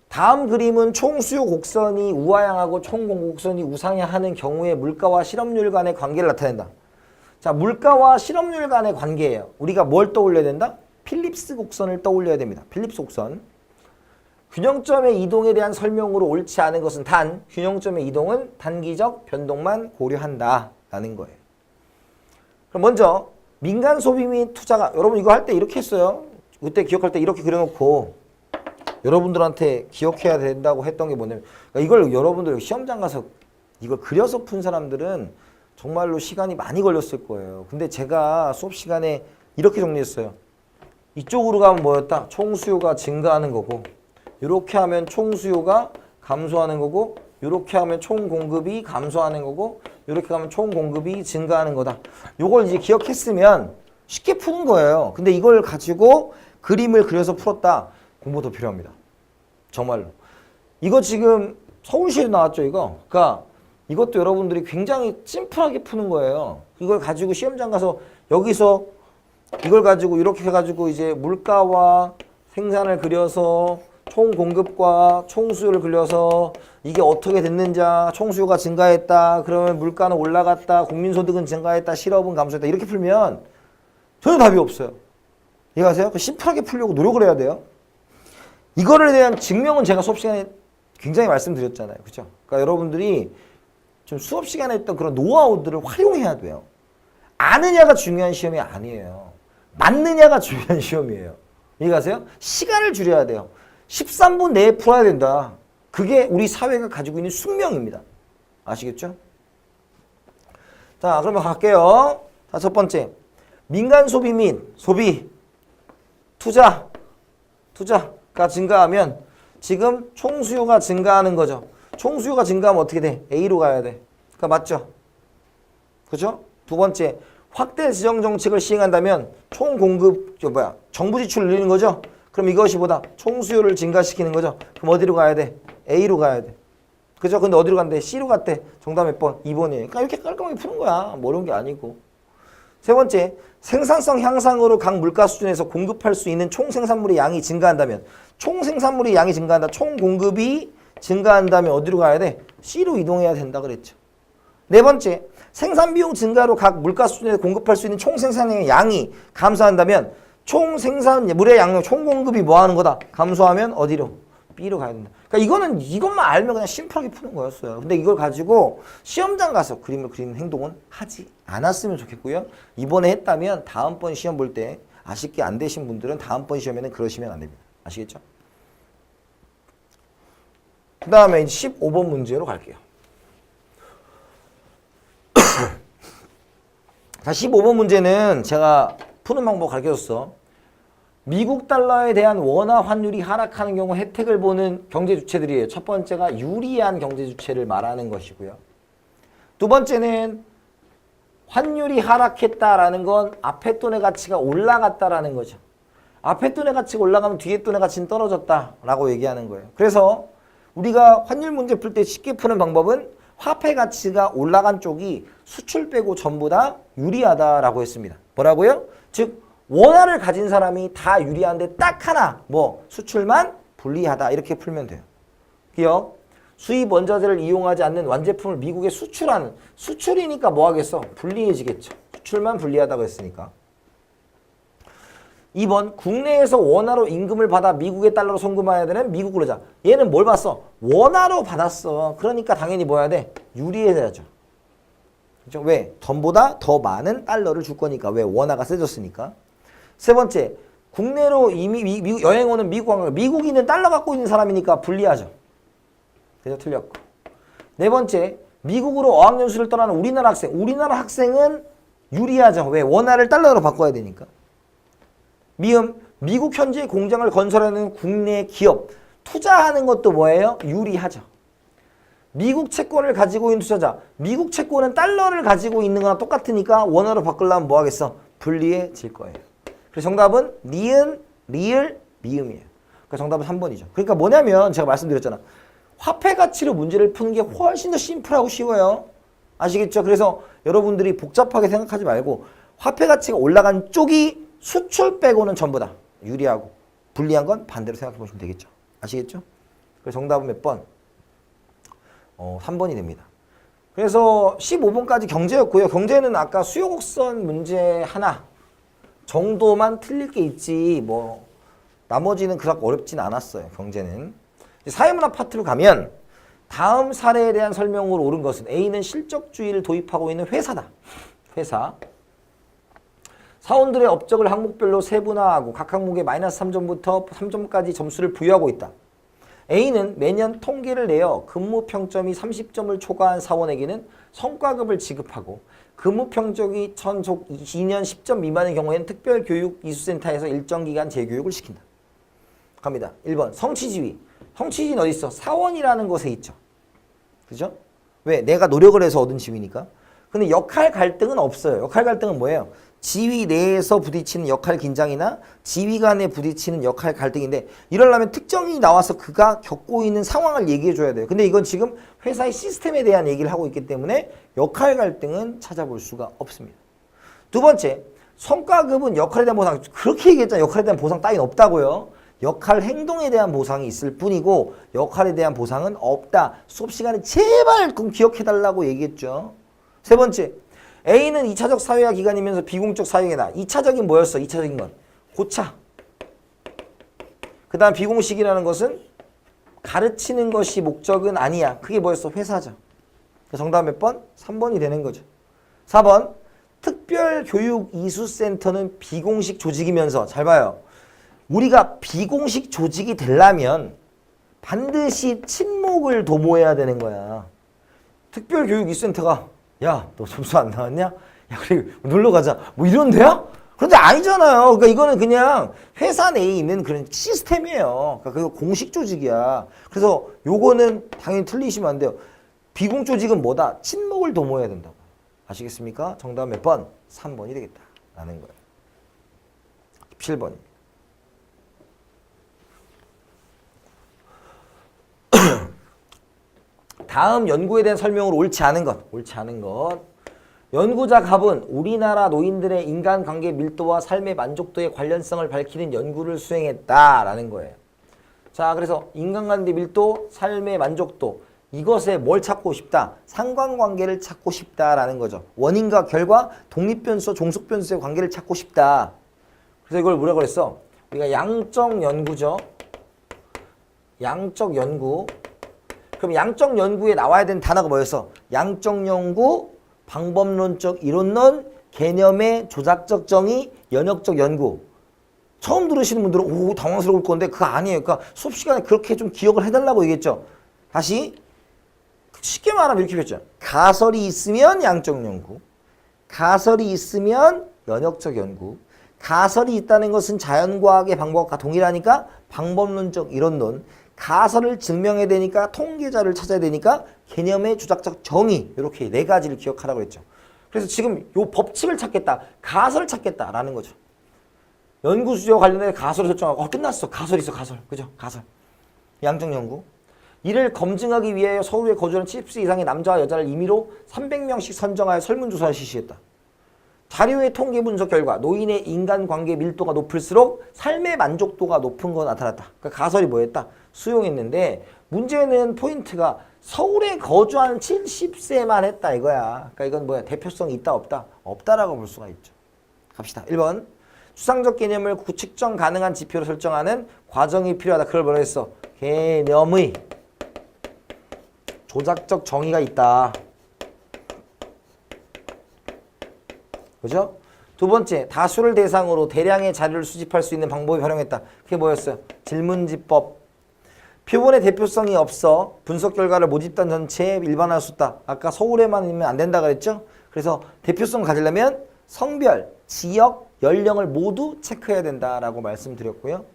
다음 그림은 총수요 곡선이 우하향하고 총공급 곡선이 우상향하는 경우에 물가와 실업률 간의 관계를 나타낸다. 자, 물가와 실업률 간의 관계예요. 우리가 뭘 떠올려야 된다? 필립스 곡선을 떠올려야 됩니다. 필립스 곡선. 균형점의 이동에 대한 설명으로 옳지 않은 것은 단 균형점의 이동은 단기적 변동만 고려한다 라는 거예요. 그럼 먼저 민간 소비 및 투자가 여러분 이거 할 때 이렇게 했어요. 그때 기억할 때 이렇게 그려놓고 여러분들한테 기억해야 된다고 했던 게 뭐냐면 그러니까 이걸 여러분들 시험장 가서 이걸 그려서 푼 사람들은 정말로 시간이 많이 걸렸을 거예요. 근데 제가 수업 시간에 이렇게 정리했어요. 이쪽으로 가면 뭐였다? 총수요가 증가하는 거고 이렇게 하면 총수요가 감소하는 거고 이렇게 하면 총공급이 감소하는 거고 이렇게 가면 총공급이 증가하는 거다. 이걸 이제 기억했으면 쉽게 푸는 거예요. 근데 이걸 가지고 그림을 그려서 풀었다. 공부 더 필요합니다. 정말로. 이거 지금 서울시에도 나왔죠, 이거. 그러니까 이것도 여러분들이 굉장히 심플하게 푸는 거예요. 이걸 가지고 시험장 가서 여기서 이걸 가지고 이렇게 해가지고 이제 물가와 생산을 그려서 총 공급과 총 수요를 그려서 이게 어떻게 됐는지 총 수요가 증가했다. 그러면 물가는 올라갔다. 국민소득은 증가했다. 실업은 감소했다. 이렇게 풀면 전혀 답이 없어요. 이해가세요? 심플하게 풀려고 노력을 해야 돼요. 이거를 대한 증명은 제가 수업 시간에 굉장히 말씀드렸잖아요. 그죠? 그러니까 여러분들이 좀 수업 시간에 했던 그런 노하우들을 활용해야 돼요. 아느냐가 중요한 시험이 아니에요. 맞느냐가 중요한 시험이에요. 이해가세요? 시간을 줄여야 돼요. 13분 내에 풀어야 된다. 그게 우리 사회가 가지고 있는 숙명입니다. 아시겠죠? 자, 그러면 갈게요. 자, 첫 번째. 민간 소비 및 소비, 투자가 증가하면 지금 총수요가 증가하는 거죠. 총수요가 증가하면 어떻게 돼? A로 가야 돼. 그러니까 맞죠? 그죠? 두 번째. 확대 지정 정책을 시행한다면 총 공급, 정부 지출을 늘리는 거죠? 그럼 이것이 뭐다? 총수요를 증가시키는 거죠? 그럼 어디로 가야 돼? A로 가야 돼. 그죠? 근데 어디로 간대? C로 갔대. 정답 몇 번? 2번이에요. 그러니까 이렇게 깔끔하게 푸는 거야. 뭐 어려운 게 아니고. 세 번째, 생산성 향상으로 각 물가 수준에서 공급할 수 있는 총 생산물의 양이 증가한다면 총 생산물의 양이 증가한다. 총 공급이 증가한다면 어디로 가야 돼? C로 이동해야 된다 그랬죠. 네 번째, 생산 비용 증가로 각 물가 수준에서 공급할 수 있는 총 생산량의 양이 감소한다면 총 생산 물의 양용 총 공급이 뭐 하는 거다? 감소하면 어디로? B로 가야 된다. 그러니까 이것만 알면 그냥 심플하게 푸는 거였어요. 근데 이걸 가지고 시험장 가서 그림을 그리는 행동은 하지 않았으면 좋겠고요. 이번에 했다면 다음번 시험 볼 때 아쉽게 안 되신 분들은 다음번 시험에는 그러시면 안 됩니다. 아시겠죠? 그 다음에 15번 문제로 갈게요. 자, 15번 문제는 제가 푸는 방법 가르쳐줬어. 미국 달러에 대한 원화 환율이 하락하는 경우 혜택을 보는 경제 주체들이에요. 첫 번째가 유리한 경제 주체를 말하는 것이고요. 두 번째는 환율이 하락했다라는 건 앞에 돈의 가치가 올라갔다라는 거죠. 앞에 돈의 가치가 올라가면 뒤에 돈의 가치는 떨어졌다라고 얘기하는 거예요. 그래서 우리가 환율 문제 풀 때 쉽게 푸는 방법은 화폐 가치가 올라간 쪽이 수출 빼고 전부 다 유리하다라고 했습니다. 뭐라고요? 즉 원화를 가진 사람이 다 유리한데 딱 하나 수출만 불리하다 이렇게 풀면 돼요. 기억? 수입 원자재를 이용하지 않는 완제품을 미국에 수출하는 수출이니까 뭐 하겠어? 불리해지겠죠. 수출만 불리하다고 했으니까. 2번 국내에서 원화로 임금을 받아 미국의 달러로 송금해야 되는 미국 그러자. 얘는 뭘 봤어? 원화로 받았어. 그러니까 당연히 뭐 해야 돼? 유리해야죠. 그렇죠? 왜? 돈보다 더 많은 달러를 줄 거니까. 왜? 원화가 세졌으니까. 세 번째, 국내로 이미 미국 여행 오는 미국 관광객. 미국인은 달러 갖고 있는 사람이니까 불리하죠. 그래서 틀렸고. 네 번째, 미국으로 어학연수를 떠나는 우리나라 학생. 우리나라 학생은 유리하죠. 왜? 원화를 달러로 바꿔야 되니까. 미국 현지에 공장을 건설하는 국내 기업. 투자하는 것도 뭐예요? 유리하죠. 미국 채권을 가지고 있는 투자자. 미국 채권은 달러를 가지고 있는 거나 똑같으니까 원화로 바꾸려면 뭐 하겠어? 불리해질 거예요. 그래서 정답은 니은, 리을, 미음이에요. 그러니까 정답은 3번이죠. 그러니까 뭐냐면 제가 말씀드렸잖아. 화폐 가치로 문제를 푸는 게 훨씬 더 심플하고 쉬워요. 아시겠죠? 그래서 여러분들이 복잡하게 생각하지 말고 화폐 가치가 올라간 쪽이 수출 빼고는 전부 다 유리하고 불리한 건 반대로 생각해 보시면 되겠죠. 아시겠죠? 그래서 정답은 몇 번? 3번이 됩니다. 그래서 15번까지 경제였고요. 경제는 아까 수요 곡선 문제 하나 정도만 틀릴 게 있지 나머지는 그렇게 어렵진 않았어요. 경제는. 사회문화 파트로 가면 다음 사례에 대한 설명으로 옳은 것은 A는 실적주의를 도입하고 있는 회사다. 회사. 사원들의 업적을 항목별로 세분화하고 각 항목에 마이너스 3점부터 3점까지 점수를 부여하고 있다. A는 매년 통계를 내어 근무 평점이 30점을 초과한 사원에게는 성과급을 지급하고 근무 평점이 2년 10점 미만의 경우에는 특별교육 이수센터에서 일정 기간 재교육을 시킨다. 갑니다. 1번 성취지위. 성취지위는 어디 있어? 사원이라는 곳에 있죠. 그죠? 왜? 내가 노력을 해서 얻은 지위니까. 근데 역할 갈등은 없어요. 역할 갈등은 뭐예요? 지위 내에서 부딪히는 역할 긴장이나 지위 간에 부딪히는 역할 갈등인데 이러려면 특정이 나와서 그가 겪고 있는 상황을 얘기해 줘야 돼요. 근데 이건 지금 회사의 시스템에 대한 얘기를 하고 있기 때문에 역할 갈등은 찾아볼 수가 없습니다. 두 번째, 성과급은 역할에 대한 보상. 그렇게 얘기했잖아요. 역할에 대한 보상 따윈 없다고요. 역할 행동에 대한 보상이 있을 뿐이고 역할에 대한 보상은 없다. 수업 시간에 제발 좀 기억해달라고 얘기했죠. 세 번째, A는 2차적 사회화 기간이면서 비공적 사회계다. 2차적인 뭐였어? 2차적인 건 고차. 그 다음 비공식이라는 것은 가르치는 것이 목적은 아니야. 그게 뭐였어? 회사죠. 정답 몇 번? 3번이 되는 거죠. 4번, 특별교육이수센터는 비공식 조직이면서 잘 봐요. 우리가 비공식 조직이 되려면 반드시 친목을 도모해야 되는 거야. 특별교육이수센터가 야, 너 점수 안 나왔냐? 야, 그래, 놀러 가자. 이런 데야? 그런데 아니잖아요. 그러니까 이거는 그냥 회사 내에 있는 그런 시스템이에요. 그러니까 그거 공식 조직이야. 그래서 요거는 당연히 틀리시면 안 돼요. 비공 조직은 뭐다? 친목을 도모해야 된다고. 아시겠습니까? 정답 몇 번? 3번이 되겠다. 라는 거예요. 7번입니다. 다음 연구에 대한 설명으로 옳지 않은 것. 연구자 갑은 우리나라 노인들의 인간관계 밀도와 삶의 만족도의 관련성을 밝히는 연구를 수행했다라는 거예요. 자, 그래서 인간관계 밀도, 삶의 만족도 이것에 뭘 찾고 싶다? 상관관계를 찾고 싶다라는 거죠. 원인과 결과, 독립변수와 종속변수의 관계를 찾고 싶다. 그래서 이걸 뭐라고 그랬어? 우리가 양적 연구죠. 양적 연구. 그럼 양적 연구에 나와야 되는 단어가 뭐였어? 양적 연구, 방법론적 이론론, 개념의 조작적 정의, 연역적 연구. 처음 들으시는 분들은 오 당황스러울 건데 그거 아니에요. 그러니까 수업 시간에 그렇게 좀 기억을 해달라고 얘기했죠. 다시 쉽게 말하면 이렇게 표현했죠. 가설이 있으면 양적 연구, 가설이 있으면 연역적 연구, 가설이 있다는 것은 자연과학의 방법과 동일하니까 방법론적 이론론, 가설을 증명해야 되니까 통계자를 찾아야 되니까 개념의 조작적 정의, 이렇게 네 가지를 기억하라고 했죠. 그래서 지금 요 법칙을 찾겠다, 가설을 찾겠다라는 거죠. 연구주제와 관련해 가설을 설정하고 끝났어. 가설 있어, 가설. 그죠? 가설. 양적 연구. 이를 검증하기 위하여 서울에 거주하는 70세 이상의 남자와 여자를 임의로 300명씩 선정하여 설문조사를 실시했다. 자료의 통계 분석 결과 노인의 인간관계 밀도가 높을수록 삶의 만족도가 높은 거 나타났다. 그러니까 가설이 뭐였다? 수용했는데 문제는 포인트가 서울에 거주하는 70세만 했다 이거야. 그러니까 이건 뭐야? 대표성이 있다 없다? 없다라고 볼 수가 있죠. 갑시다. 1번. 추상적 개념을 측정 가능한 지표로 설정하는 과정이 필요하다. 그걸 뭐라 했어? 개념의 조작적 정의가 있다. 그죠? 두 번째, 다수를 대상으로 대량의 자료를 수집할 수 있는 방법이 활용했다. 그게 뭐였어요? 질문지법. 표본의 대표성이 없어 분석 결과를 모집단 전체에 일반화할 수 있다. 아까 서울에만 있으면 안 된다 그랬죠? 그래서 대표성 가지려면 성별, 지역, 연령을 모두 체크해야 된다라고 말씀드렸고요.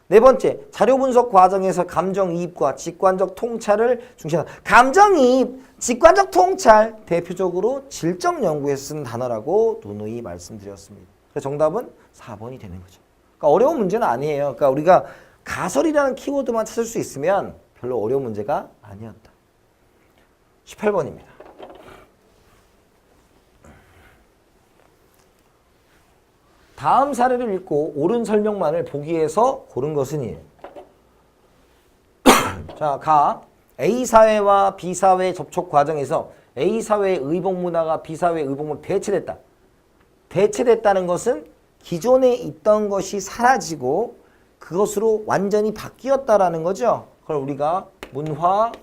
네 번째, 자료 분석 과정에서 감정이입과 직관적 통찰을 중시한다. 감정이입, 직관적 통찰, 대표적으로 질적 연구에서 쓰는 단어라고 누누이 말씀드렸습니다. 그래서 정답은 4번이 되는 거죠. 그러니까 어려운 문제는 아니에요. 그러니까 우리가 가설이라는 키워드만 찾을 수 있으면 별로 어려운 문제가 아니었다. 18번입니다. 다음 사례를 읽고 옳은 설명만을 보기에서 고른 것은이에요. 자, 가 A사회와 B사회 접촉 과정에서 A사회의 의복 문화가 B사회의 의복문화로 대체됐다. 대체됐다는 것은 기존에 있던 것이 사라지고 그것으로 완전히 바뀌었다라는 거죠. 그걸 우리가 문화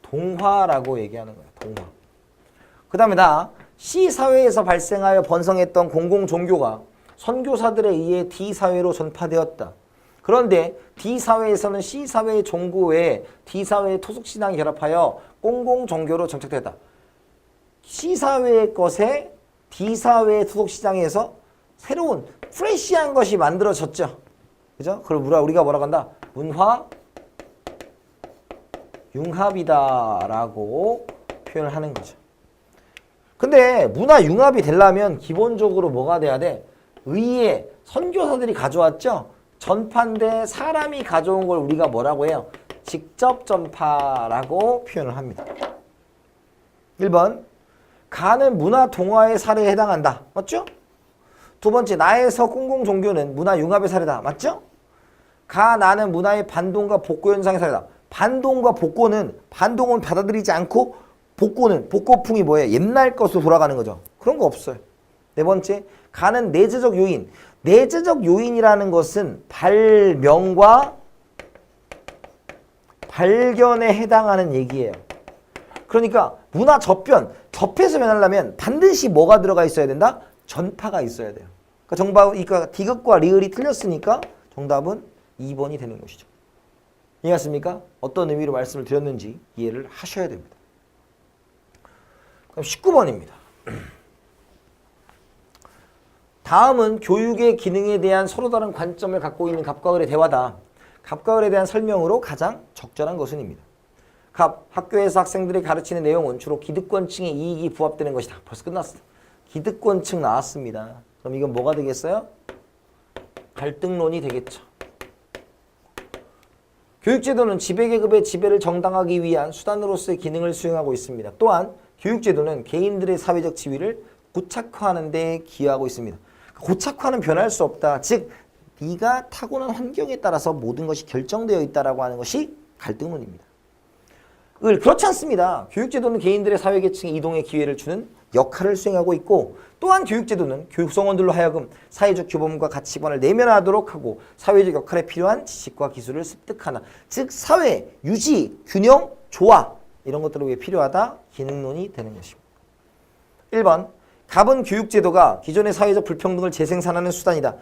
동화라고 얘기하는 거예요. 동화. 그 다음에 C사회에서 발생하여 번성했던 공공종교가 선교사들에 의해 D사회로 전파되었다. 그런데 D사회에서는 C사회의 종교 외에 D사회의 토속신앙이 결합하여 공공종교로 정착됐다. C사회의 것에 D사회의 토속신앙에서 새로운 프레시한 것이 만들어졌죠. 그죠? 그걸 우리가 뭐라고 한다? 문화 융합이다라고 표현을 하는 거죠. 근데 문화 융합이 되려면 기본적으로 뭐가 돼야 돼? 의회, 선교사들이 가져왔죠? 전파인데 사람이 가져온 걸 우리가 뭐라고 해요? 직접 전파라고 표현을 합니다. 1번, 가는 문화 동화의 사례에 해당한다. 맞죠? 두 번째, 나에서 공공종교는 문화 융합의 사례다. 맞죠? 나는 문화의 반동과 복고 현상의 사례다. 반동과 복고는 반동은 받아들이지 않고 복고풍이 뭐예요? 옛날 것으로 돌아가는 거죠. 그런 거 없어요. 네 번째, 가는 내재적 요인. 내재적 요인이라는 것은 발명과 발견에 해당하는 얘기예요. 그러니까 문화 접해서 변하려면 반드시 뭐가 들어가 있어야 된다? 전파가 있어야 돼요. 그러니까 디귿과 리을이 틀렸으니까 정답은 2번이 되는 것이죠. 이해갔습니까? 어떤 의미로 말씀을 드렸는지 이해를 하셔야 됩니다. 그럼 19번입니다. 다음은 교육의 기능에 대한 서로 다른 관점을 갖고 있는 갑과 을의 대화다. 갑과 을에 대한 설명으로 가장 적절한 것은입니다. 학교에서 학생들이 가르치는 내용은 주로 기득권층의 이익이 부합되는 것이다. 벌써 끝났어. 기득권층 나왔습니다. 그럼 이건 뭐가 되겠어요? 갈등론이 되겠죠. 교육제도는 지배계급의 지배를 정당화하기 위한 수단으로서의 기능을 수행하고 있습니다. 또한 교육제도는 개인들의 사회적 지위를 고착화하는 데 기여하고 있습니다. 고착화는 변할 수 없다. 즉, 네가 타고난 환경에 따라서 모든 것이 결정되어 있다라고 하는 것이 갈등론입니다. 그렇지 않습니다. 교육제도는 개인들의 사회계층의 이동의 기회를 주는 역할을 수행하고 있고 또한 교육제도는 교육성원들로 하여금 사회적 규범과 가치관을 내면화하도록 하고 사회적 역할에 필요한 지식과 기술을 습득하나 즉 사회, 유지, 균형, 조화 이런 것들을 위해 필요하다 기능론이 되는 것입니다. 1번 갑은 교육제도가 기존의 사회적 불평등을 재생산하는 수단이다.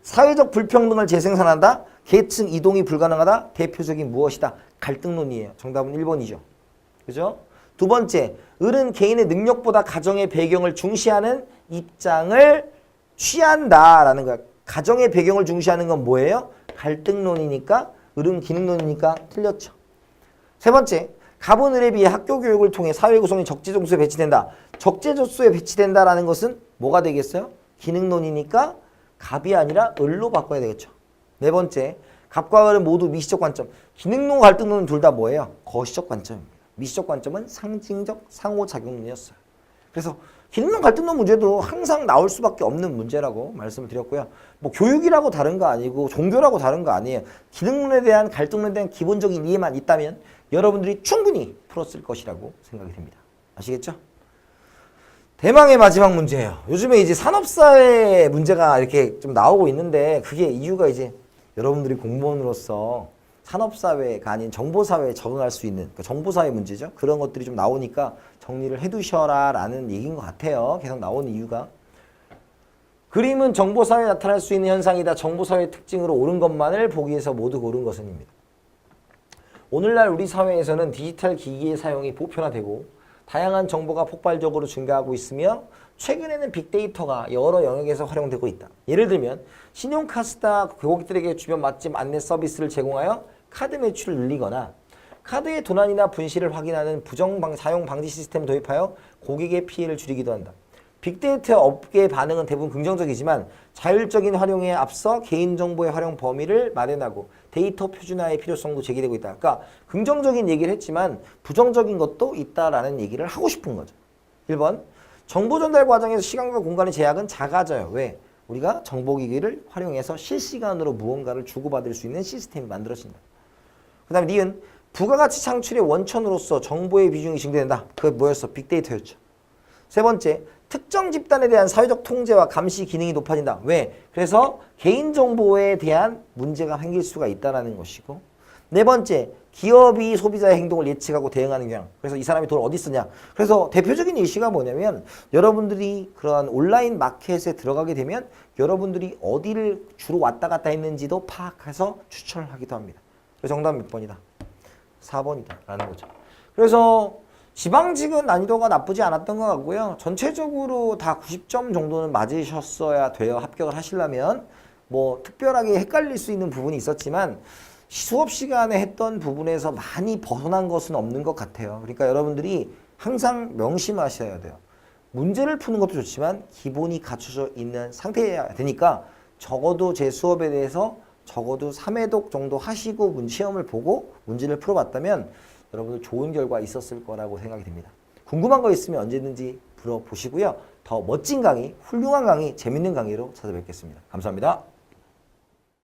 사회적 불평등을 재생산한다. 계층 이동이 불가능하다. 대표적인 무엇이다. 갈등론이에요. 정답은 1번이죠. 그죠? 두 번째, 을은 개인의 능력보다 가정의 배경을 중시하는 입장을 취한다라는 거야. 가정의 배경을 중시하는 건 뭐예요? 갈등론이니까 을은 기능론이니까 틀렸죠. 세 번째, 갑은 을에 비해 학교 교육을 통해 사회 구성이 적재적소에 배치된다. 적재적소에 배치된다라는 것은 뭐가 되겠어요? 기능론이니까 갑이 아니라 을로 바꿔야 되겠죠. 네 번째, 갑과 을은 모두 미시적 관점. 기능론과 갈등론은 둘 다 뭐예요? 거시적 관점입니다. 미시적 관점은 상징적 상호작용론이었어요. 그래서 기능론 갈등론 문제도 항상 나올 수밖에 없는 문제라고 말씀을 드렸고요. 뭐 교육이라고 다른 거 아니고 종교라고 다른 거 아니에요. 기능론에 대한 갈등론에 대한 기본적인 이해만 있다면 여러분들이 충분히 풀었을 것이라고 생각이 됩니다. 아시겠죠? 대망의 마지막 문제예요. 요즘에 이제 산업사회 문제가 이렇게 좀 나오고 있는데 그게 이유가 이제 여러분들이 공무원으로서 산업사회가 아닌 정보사회에 적응할 수 있는 그러니까 정보사회 문제죠. 그런 것들이 좀 나오니까 정리를 해두셔라 라는 얘기인 것 같아요. 계속 나오는 이유가. 그림은 정보사회에 나타날 수 있는 현상이다. 정보사회의 특징으로 옳은 것만을 보기 위해서 모두 고른 것은입니다. 오늘날 우리 사회에서는 디지털 기기의 사용이 보편화되고 다양한 정보가 폭발적으로 증가하고 있으며 최근에는 빅데이터가 여러 영역에서 활용되고 있다. 예를 들면 신용카스다 고객들에게 주변 맛집 안내 서비스를 제공하여 카드 매출을 늘리거나 카드의 도난이나 분실을 확인하는 사용 방지 시스템을 도입하여 고객의 피해를 줄이기도 한다. 빅데이터 업계의 반응은 대부분 긍정적이지만 자율적인 활용에 앞서 개인정보의 활용 범위를 마련하고 데이터 표준화의 필요성도 제기되고 있다. 그러니까 긍정적인 얘기를 했지만 부정적인 것도 있다라는 얘기를 하고 싶은 거죠. 1번, 정보 전달 과정에서 시간과 공간의 제약은 작아져요. 왜? 우리가 정보기기를 활용해서 실시간으로 무언가를 주고받을 수 있는 시스템이 만들어진다. 그 다음에 니은, 부가가치 창출의 원천으로서 정보의 비중이 증대된다. 그게 뭐였어? 빅데이터였죠. 세 번째, 특정 집단에 대한 사회적 통제와 감시 기능이 높아진다. 왜? 그래서 개인정보에 대한 문제가 생길 수가 있다는 것이고 네 번째, 기업이 소비자의 행동을 예측하고 대응하는 경향. 그래서 이 사람이 돈을 어디 쓰냐. 그래서 대표적인 예시가 뭐냐면 여러분들이 그러한 온라인 마켓에 들어가게 되면 여러분들이 어디를 주로 왔다 갔다 했는지도 파악해서 추천을 하기도 합니다. 그래서 정답 몇 번이다? 4번이다 라는 거죠. 그래서 지방직은 난이도가 나쁘지 않았던 것 같고요. 전체적으로 다 90점 정도는 맞으셨어야 돼요. 합격을 하시려면. 뭐 특별하게 헷갈릴 수 있는 부분이 있었지만 수업 시간에 했던 부분에서 많이 벗어난 것은 없는 것 같아요. 그러니까 여러분들이 항상 명심하셔야 돼요. 문제를 푸는 것도 좋지만 기본이 갖춰져 있는 상태여야 되니까 적어도 제 수업에 대해서 적어도 3회독 정도 하시고 시험을 보고 문제를 풀어봤다면 여러분들 좋은 결과 있었을 거라고 생각이 됩니다. 궁금한 거 있으면 언제든지 물어보시고요. 더 멋진 강의, 훌륭한 강의, 재밌는 강의로 찾아뵙겠습니다. 감사합니다.